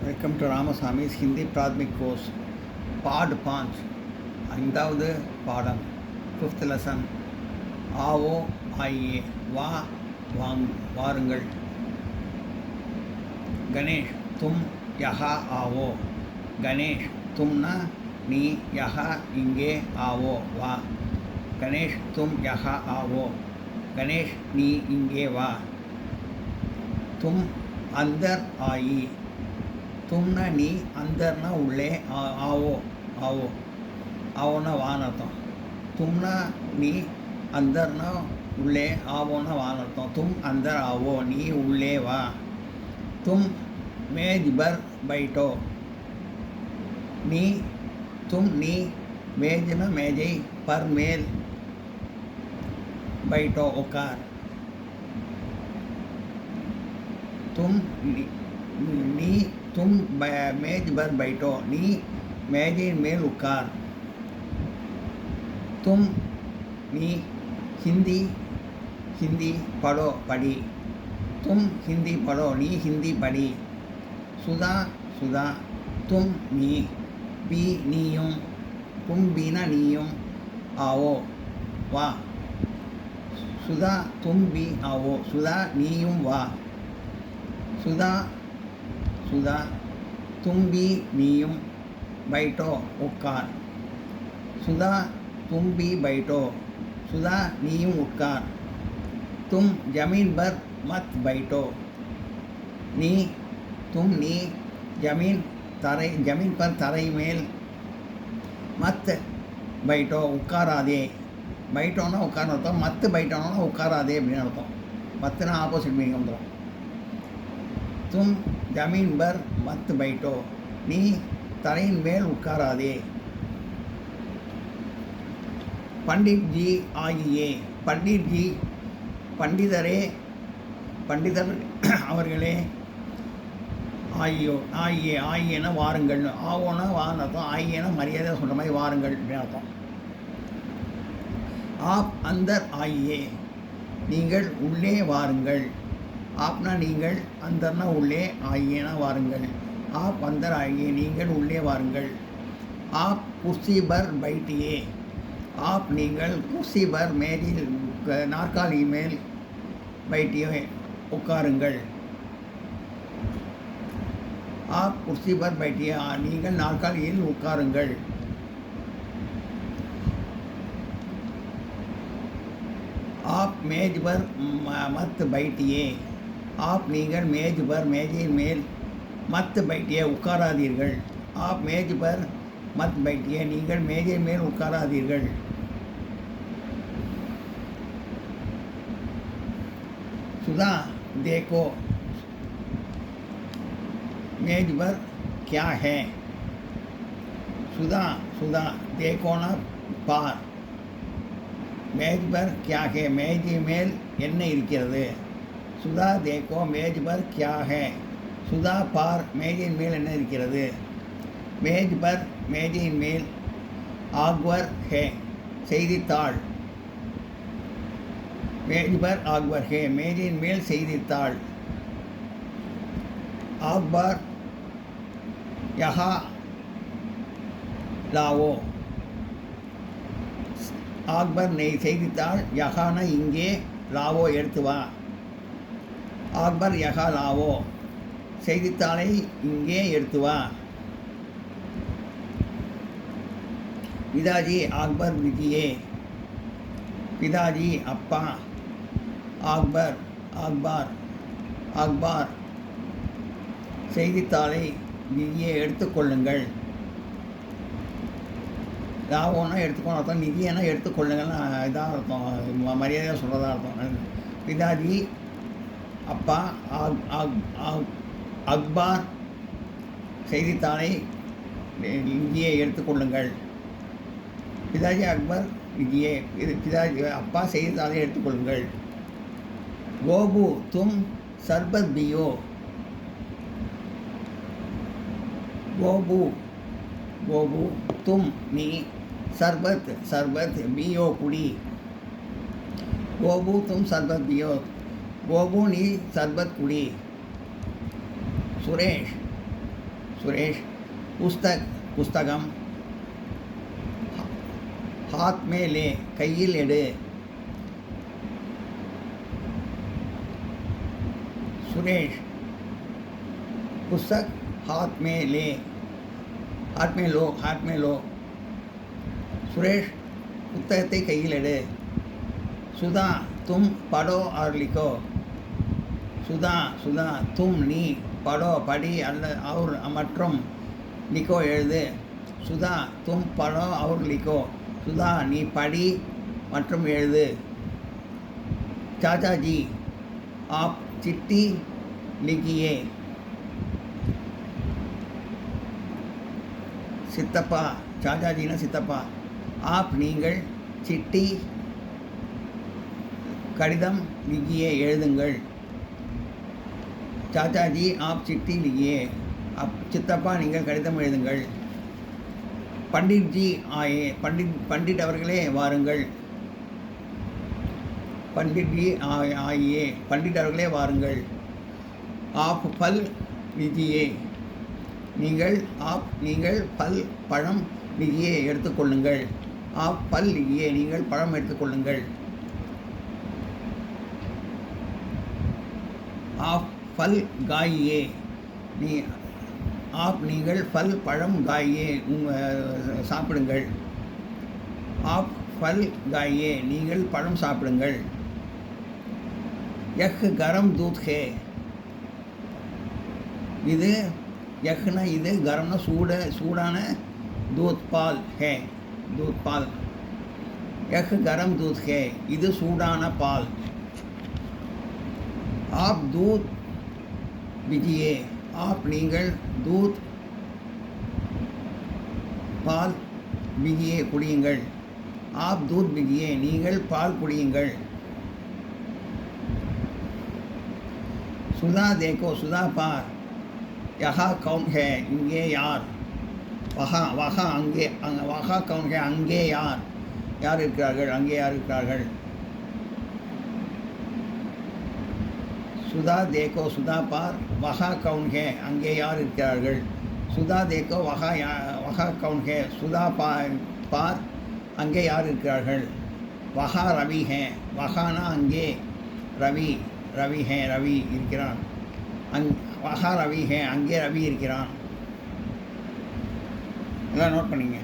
Welcome to Ramasamy's Hindi Prathmik course part 5 ஐந்தாவது பாடம் 5th lesson ஆவோ ஆயியே வா வாருங்கள். கணேஷ் தும் யஹா ஆவோ. கணேஷ் தும்னா நீ, யஹா இங்கே, ஆவோ வா. கணேஷ் தும் யஹா ஆவோ. கணேஷ் நீ இங்கே வா. தும் அந்தர் ஆயி. தும்னா நீ, அந்தர்னா உள்ளே, ஆவோ ஆவோ ஆவோன்னா வான்னு அர்த்தம். தும்னா நீ, அந்தர்னா உள்ளே, ஆவோன்னா வான்னு அர்த்தம். தும் அந்தர் ஆவோ, நீ உள்ளே வா. தும் மேஜ் பர் பைட்டோ. நீ, தும் நீ, மேஜ்னா மேஜை, பர் மேல், பைட்டோ உட்கார். तुम नी तुम मेज पर बैठो, नी मेजे मेल उकार. तुम नी हिंदी हिंदी पढ़ो पढ़ी. तुम हिंदी पढ़ो, नी हिंदी पढ़ी. सुधा सुधा तुम नी भी नीयुम, तुम भी ना नीयुम, आओ वा. सुधा तुम भी आओ, सुधा नीयुम वा. सुधा सुधा तुम भी नीयुम बैठो उकार. सुधा तुम भी बैठो, सुधा नीयुम उकार. तुम जमीन पर मत बैठो. नी तुम नी जमीन तरे जमीन पर तरे मेल मत बैठो उकारादे. बैठोना उकार अर्थम, मत बैठोना उकारादे அப்படின்னு அர்த்தம். மத்துனா ஆப்போசிட் மீனிங் வந்துடும். तुम जमीन पर मत बैठो, नी तरेन मेल उकारादे. पंडित जी आइए. पंडित जी पंडितरे पंडितर அவர்களே. ஆயியோ ஆயியே ஆயியேனா வாருங்கள், ஆவோனா வான்னு அர்த்தம். ஆயியேனா மரியாதை சொல்கிற மாதிரி வாருங்கள் அப்படின்னு அர்த்தம். ஆப் அந்தர் ஆயியே, நீங்கள் உள்ளே வாருங்கள். ஆப்னா நீங்கள், அந்தர்னா உள்ளே, ஆயியேனா வாருங்கள். ஆப் அந்தர் ஆயியே, நீங்கள் உள்ளே வாருங்கள். ஆப் குர்சி பர் பைட்டியே. ஆப் நீங்கள், குர்சி பர் மேஜில் நாற்காலி மேல், பைட்டியே உட்காருங்கள். ஆப் குர்சி பர் பைட்டியே, நீங்கள் நாற்காலியில் உட்காருங்கள். ஆப் மேஜ் பர் மத் பைட்டியே. ஆப் நீங்கள், மேஜ் பர் மேஜையின் மேல், மத் பைட்டியே உட்காராதீர்கள். ஆப் மேஜ் பர் மத் பைட்டியே, நீங்கள் மேஜை மேல் உட்காராதீர்கள். சுதா देखो मेज पर क्या है. சுதா சுதா देखोना பார். மேஜ் பர் क्या है, மேஜை மேல் என்ன இருக்கிறது. சுதா देखो मेज पर क्या है. சுதா பார், மேஜையின் மேல் என்ன இருக்கிறது. மேஜ் பர் மேஜையின் மேல், ஆக்வர் ஹே செய்தித்தாள். மேஜ் பர் ஆக்வர் ஹே, மேஜையின் மேல் செய்தித்தாள். ஆக்பார் யஹா லாவோ. ஆக்பர் நெய் செய்தித்தாள், யஹானா இங்கே, லாவோ எடுத்து வா. ஆக்பர் யஹா லாவோ, செய்தித்தாளை இங்கே எடுத்து வா. பிதாஜி ஆக்பர் விஜியே. பிதாஜி அப்பா. ஆக்பர் அக்பார் அக்பார் செய்தித்தாளை நிதியை எடுத்துக்கொள்ளுங்கள். லாவோன்னா எடுத்துக்கோன்னு அர்த்தம், நிதியனா எடுத்துக்கொள்ளுங்கள்னு இதாக அர்த்தம், மரியாதையாக சொல்கிறதா அர்த்தம். பிதாஜி அப்பா. அக்பார் செய்தித்தாளை இங்கேயே எடுத்துக்கொள்ளுங்கள். பிதாஜி அக்பர் இங்கேயே, பிதாஜி அப்பா செய்தித்தாளை எடுத்துக்கொள்ளுங்கள். கோபு தும் சர்பத் பியோ. கோபு கோபு தும் நீ, சர்பத் சர்பத் பியோ குடி. கோபு தும் சர்பத் பியோ, கோபு நீ சர்பத் குடி. सुरेश सुरेश पुस्तक पुस्तकम हाथ में ले கையில் எடு सुरेश पुस्तक हाथ में ले हाथ में लो सुरेश புத்தகத்தை கையில் எடு सुधा तुम पढ़ो और लिखो सुधा सुधा तुम நீ पढ़ो पढ़ी அல்ல और மற்றும் लिखो எழுது सुधा तुम पढ़ो और लिखो सुधा நீ படி மற்றும் எழுது चाचा जी आप चिट्ठी लिखिए சித்தப்பா சாச்சாஜினா சித்தப்பா ஆப் நீங்கள் சிட்டி கடிதம் லிகியே எழுதுங்கள் சாச்சாஜி ஆப் சிட்டி லிகியே சித்தப்பா நீங்கள் கடிதம் எழுதுங்கள் பண்டிட்ஜி ஆயே பண்டிட் அவர்களே வாருங்கள் பண்டிட்ஜி ஆயே பண்டிட் அவர்களே வாருங்கள் ஆப் பல் லிஜியே நீங்கள் பல் பழம் லிகியே எடுத்துக்கொள்ளுங்கள் ஆப் பல் லிகியே நீங்கள் பழம் எடுத்துக்கொள்ளுங்கள் ஆப் பல் காயியே நீங்கள் பல் பழம் காயே சாப்பிடுங்கள் ஆப் பல் காயே நீங்கள் பழம் சாப்பிடுங்கள் யஹ் கரம் தூத் ஹே இது யஹ்னா இது கரம்னா சூடான தூத் பால் ஹே தூத் பால் யஹ் கரம் தூத் ஹே இது சூடான பால் ஆப் தூத் பிஜியே ஆப் நீங்கள் தூத் பால் பிஜியே குடியுங்கள் ஆப் தூத் பிஜியே நீங்கள் பால் குடியுங்கள் சுதா தேக்கோ சுதா பார் யஹா கவுன் ஹே இங்கே யார் வஹா அங்கே வஹா கவுன் ஹே அங்கே யார் இருக்கிறார்கள் அங்கே யார் இருக்கிறார்கள் சுதா தேக்கோ சுதா பார் வஹா கவுன் ஹே அங்கே யார் இருக்கிறார்கள் சுதா தேக்கோ வஹா கவுன் ஹே சுதா பார் அங்கே யார் இருக்கிறார்கள் வஹா ரவி ஹே வஹானா அங்கே ரவி ஹே ரவி இருக்கிறான் வஹா ரவி ஹே அங்கே ரவி இருக்கிறான் எல்லாம் நோட் பண்ணிங்க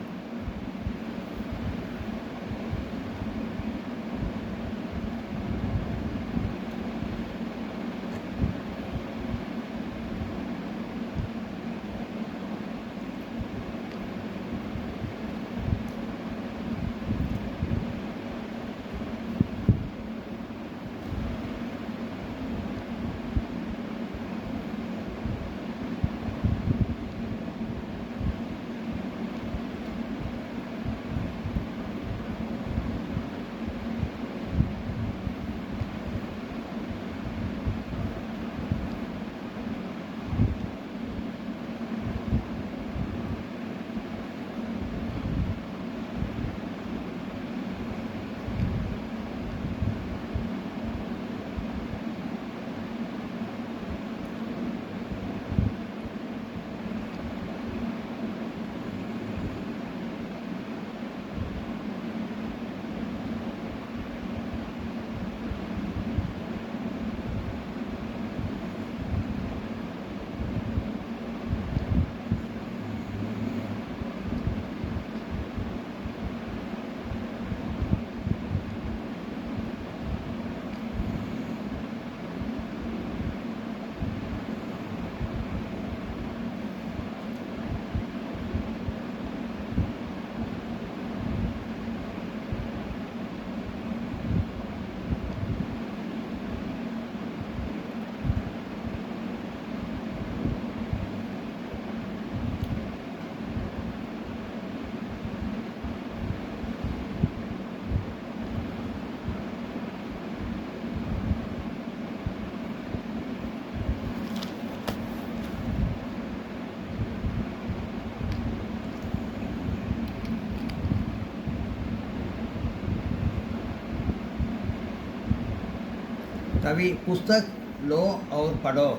रवि पुस्तक लो और पढ़ो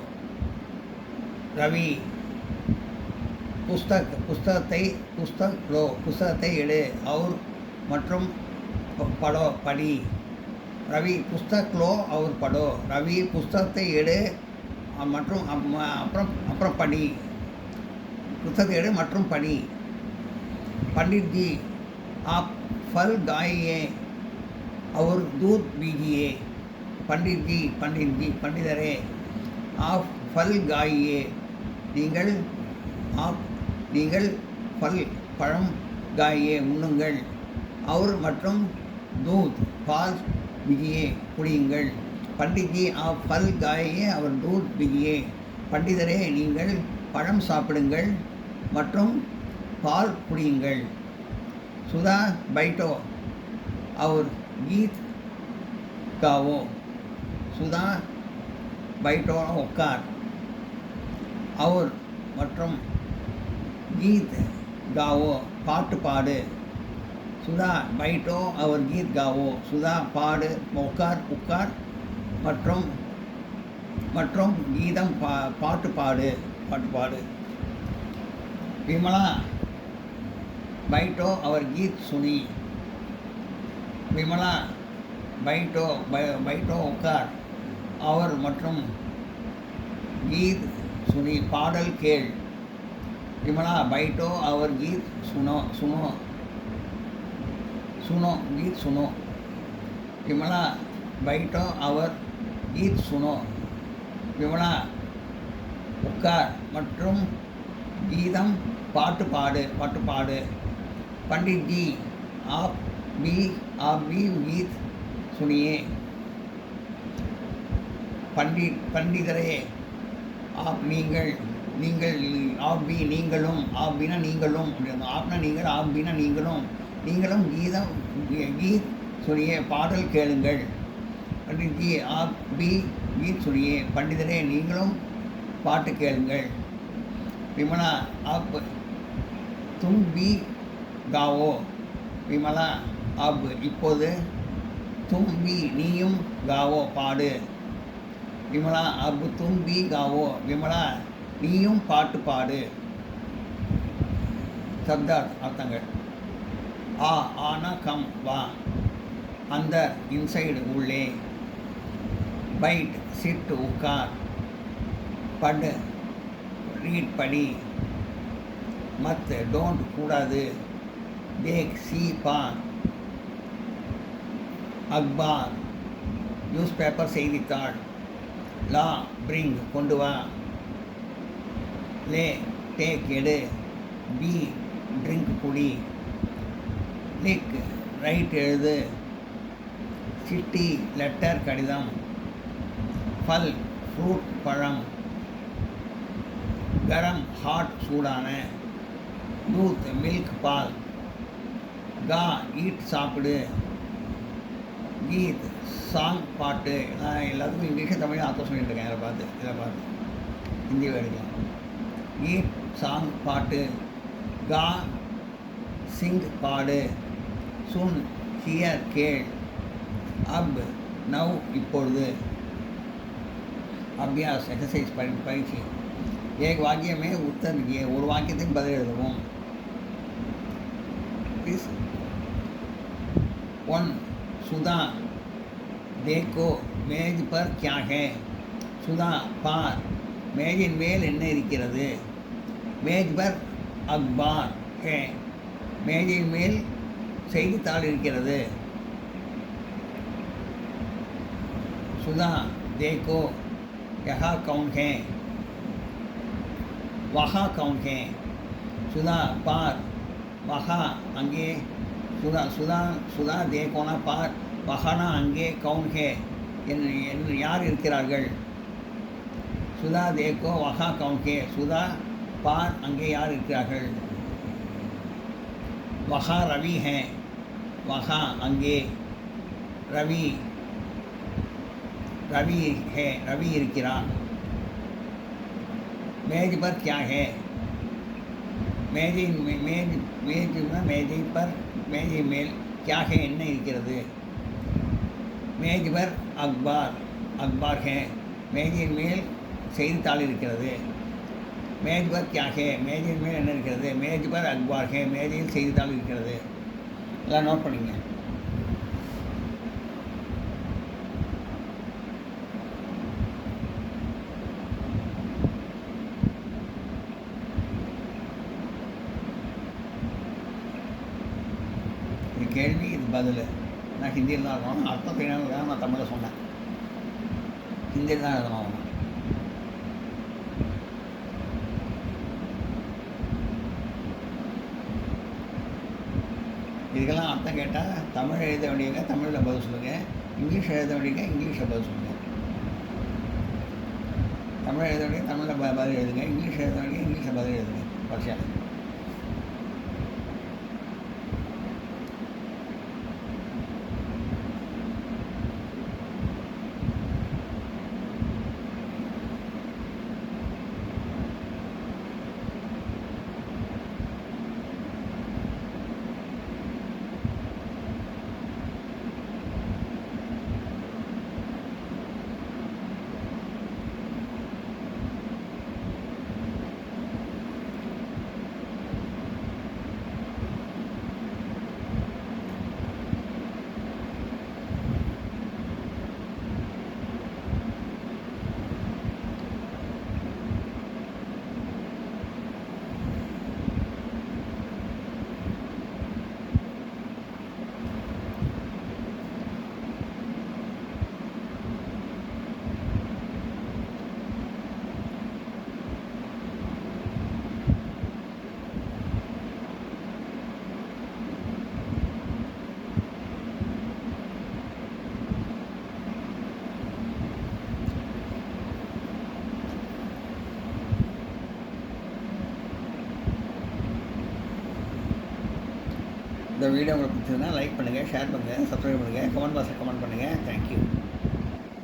रवि புஸ்தகத்தை எடு और மற்றும் படோ படி ரவி புஸ்தக் लो और पढ़ो ரவி புஸ்தகத்தை எடு மற்றும் அப்புறம் அப்புறம் படி புஸ்தகத்தை எடு மற்றும் படி पंडित जी आप फल गाइए और दूध पीजिए पंडित जी पंडितरे आप फल गाइए நீங்கள் फल பழம் गाइए உண்ணுங்கள் और மற்றும் दूध பால் पीजिए குடியுங்கள் पंडित जी आप फल गाइए और दूध पीजिए पंडितரே நீங்கள் பழம் சாப்பிடுங்கள் மற்றும் பால் குடியுங்கள் सुधा बैठो और गीत गाओ सुधा बैठो उक्कार और மற்றும் गीत गाओ பாட்டு பாடு सुधा बैठो और गीत गाओ सुधा பாடு உட்கார் மற்றும் கீதம் பாட்டு பாடு विमला बैठो और गीत सुनी विमला बैठो उक्कार और மற்றும் गीत सुनी பாடல் கேள் विमला बैठो और गीत सुनो गीत सुनो विमला बैठो और गीत सुनो विमला उक्कार மற்றும் गीतम पाट पाடு पंडित जी आप भी गीत सुनिए पंडितरे आप आप भी நீங்களும் आपना நீங்களும் गीत सुनिए பாடல் கேளுங்கள் पंडित जी आप भी गीत सुनिए पंडितरे நீங்களும் பாட்டு கேளுங்கள் विमला आप तुम भी गाओ विमला अब இப்போது तुम भी நீயும் गाओ பாடு विमला अब तुम भी गाओ विमला நீயும் பாட்டு பாடு शब्द अर्थங்கள் आना कम வா अंदर इनसाइड உள்ளே बैठ सिट उकार पढ़ रीड पढ़ी मत डोंट கூடாது देख सी पा अखबार न्यूज़ पेपर செய்தித்தாள் லா பிரிங் கொண்டு வா லே டேக் எடு பி ட்ரிங்க் குடி லிக் ரைட் எழுது சிட்டி லெட்டர் கடிதம் फल फ्रूट பழம் गरम हॉट சூடான दूध मिल्क பால் गा ஈட் சாப்பிடு கீத் சாங் பாட்டு நான் எல்லாத்துக்கும் இங்கிலீஷ் தமிழ் ஆத்தம் சொல்லிட்டு இருக்கேன் இதில் பார்த்து ஹிந்தி எடுக்கலாம் கீத் சாங் பாட்டு கா சிங் பாடு சுன் ஹியர் கேள் அப் நவ் இப்பொழுது अभ्यास एक्सरसाइज परीक्षी एक वाक्य में उत्तर दिए और वाक्य तक बदल எழுதுவோம் प्लीज 1 सुधा देखो मेज पर क्या है सुधा पार मेजिन மேல் என்ன இருக்கிறது मेज पर अखबार है மேஜின் மேல் செய்தித்தாள் இருக்கிறது सुधा देखो यहाँ कौन है वहाँ कौन है सुधा पार वहाँ अंगे सुधा देखोना पार वहाना अंगे कौन है यार இருக்கிறார்கள் सुधा देखो वहाँ कौन है सुधा पार अंगे यार இருக்கிறார்கள் वहाँ रवि है वहाँ अंगे रवि है रवि இருக்கிறான் मेज पर क्या है மேஜை पर மேஜை மேல் क्या है என்ன இருக்கிறது मेज पर अखबार है மேஜையின் மேல் செய்தித்தாள் இருக்கிறது மேஜ் பர் கியா ஹே, மேஜையின் மேல் என்ன இருக்கிறது? மேஜ் பர் அக்பார் ஹே, மேஜையில் செய்தித்தாள் இருக்கிறது. எல்லாம் நோட் பண்ணிங்க. இது கேள்வி, இது பதில். நான் ஹிந்தியில் தான் இருக்கணும், அர்த்தம் தெரியாமல் நான் தமிழில் சொன்னேன். ஹிந்தியில் தான் எழுதணும். இதுக்கெல்லாம் அர்த்தம் கேட்டால் தமிழ் எழுத வேண்டியவங்க தமிழில் பதில் சொல்லுங்கள், இங்கிலீஷ் எழுத வேண்டியவங்க இங்கிலீஷில் பதில் சொல்லுங்கள். தமிழ் எழுத வேண்டிய தமிழில் பதில் எழுதுங்க, இங்கிலீஷ் எழுத வேண்டிய இங்கிலீஷில் பதில் எழுதுங்க பரிசையாக. இந்த வீடியோ உங்களுக்கு பிடிச்சதுன்னா லைக் பண்ணுங்கள், ஷேர் பண்ணுங்கள், சப்ஸ்கிரைப் பண்ணுங்கள், கமெண்ட் பாக்ஸில் கமெண்ட் பண்ணுங்கள். தேங்க்யூ.